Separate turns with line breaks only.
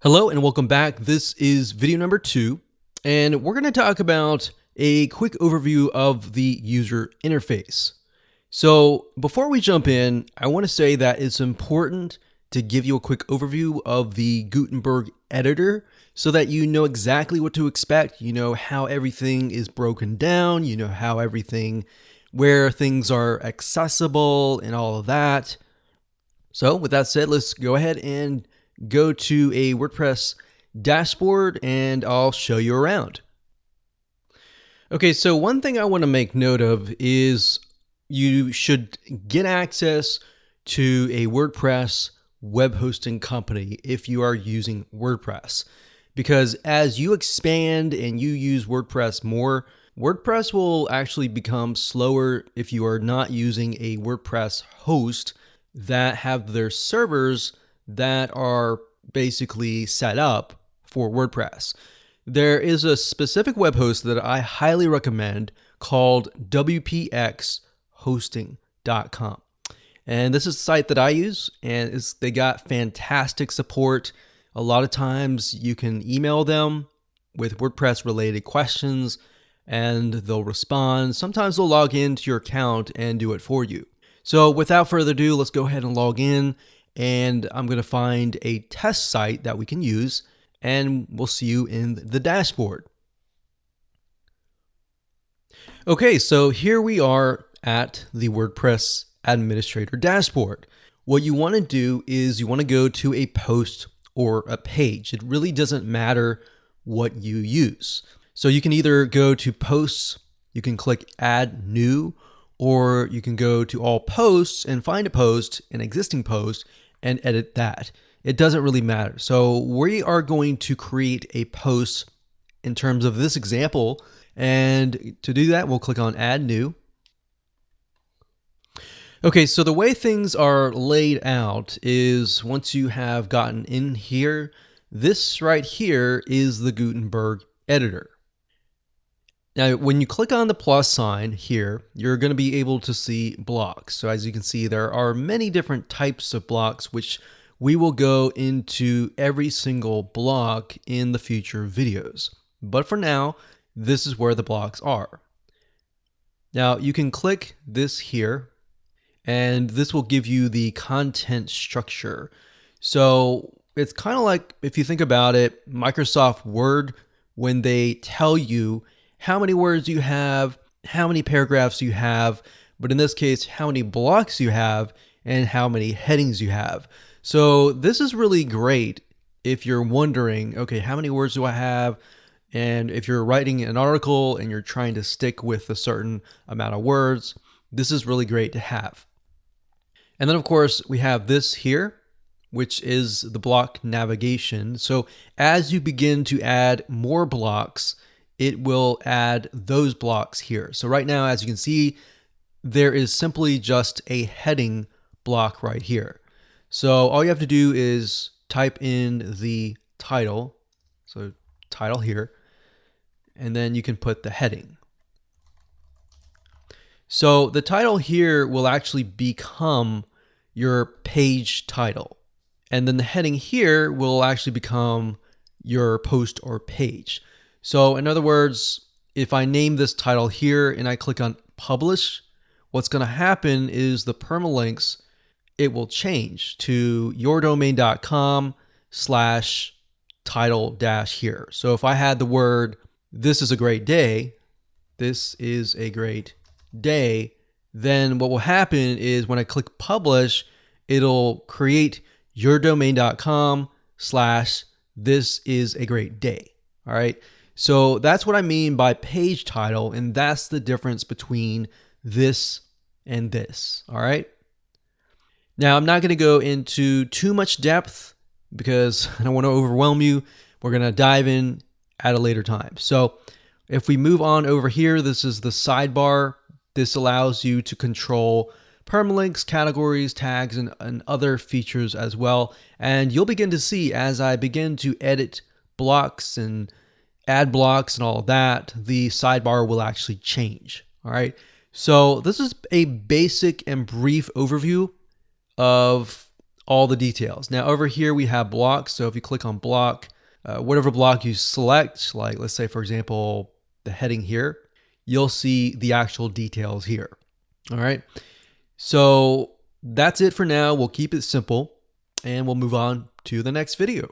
Hello and welcome back. This is video number 2, and we're going to talk about a quick overview of the user interface. So before we jump in, I want to say that it's important to give you a quick overview of the Gutenberg editor so that you know exactly what to expect. You know how everything is broken down, you know how where things are accessible and all of that. So with that said, let's go ahead and go to a WordPress dashboard and I'll show you around. Okay, so one thing I want to make note of is you should get access to a WordPress web hosting company if you are using WordPress. Because as you expand and you use WordPress more, WordPress will actually become slower if you are not using a WordPress host that have their servers that are basically set up for WordPress. There is a specific web host that I highly recommend called wpxhosting.com. And this is the site that I use, and they got fantastic support. A lot of times you can email them with WordPress related questions and they'll respond. Sometimes they'll log into your account and do it for you. So without further ado, let's go ahead and log in. And I'm going to find a test site that we can use, and we'll see you in the dashboard. Okay, so here we are at the WordPress administrator dashboard. What you want to do is you want to go to a post or a page. It really doesn't matter what you use. So you can either go to posts, you can click add new, or you can go to all posts and find a post, an existing post, and edit that. It doesn't really matter. So we are going to create a post in terms of this example. And to do that, we'll click on add new. Okay, so the way things are laid out is once you have gotten in here, this right here is the Gutenberg editor. Now, when you click on the plus sign here, you're going to be able to see blocks. So as you can see, there are many different types of blocks, which we will go into every single block in the future videos. But for now, this is where the blocks are. Now, you can click this here, and this will give you the content structure. So it's kind of like, if you think about it, Microsoft Word, when they tell you how many words you have, how many paragraphs you have, but in this case, how many blocks you have, and how many headings you have. So this is really great if you're wondering, okay, how many words do I have? And if you're writing an article and you're trying to stick with a certain amount of words, this is really great to have. And then of course, we have this here, which is the block navigation. So as you begin to add more blocks, it will add those blocks here. So right now, as you can see, there is simply just a heading block right here. So all you have to do is type in the title, so title here, and then you can put the heading. So the title here will actually become your page title. And then the heading here will actually become your post or page. So in other words, if I name this title here and I click on publish, what's going to happen is the permalinks, it will change to yourdomain.com/title-here. So if I had the word, this is a great day, this is a great day, then what will happen is when I click publish, it'll create yourdomain.com/this is a great day. All right. So that's what I mean by page title, and that's the difference between this and this, all right? Now, I'm not going to go into too much depth because I don't want to overwhelm you. We're going to dive in at a later time. So if we move on over here, this is the sidebar. This allows you to control permalinks, categories, tags, and other features as well. And you'll begin to see as I begin to edit blocks and add blocks and all of that, the sidebar will actually change. All right. So this is a basic and brief overview of all the details. Now over here we have blocks. So if you click on block, whatever block you select, like let's say for example, the heading here, you'll see the actual details here. All right. So that's it for now. We'll keep it simple and we'll move on to the next video.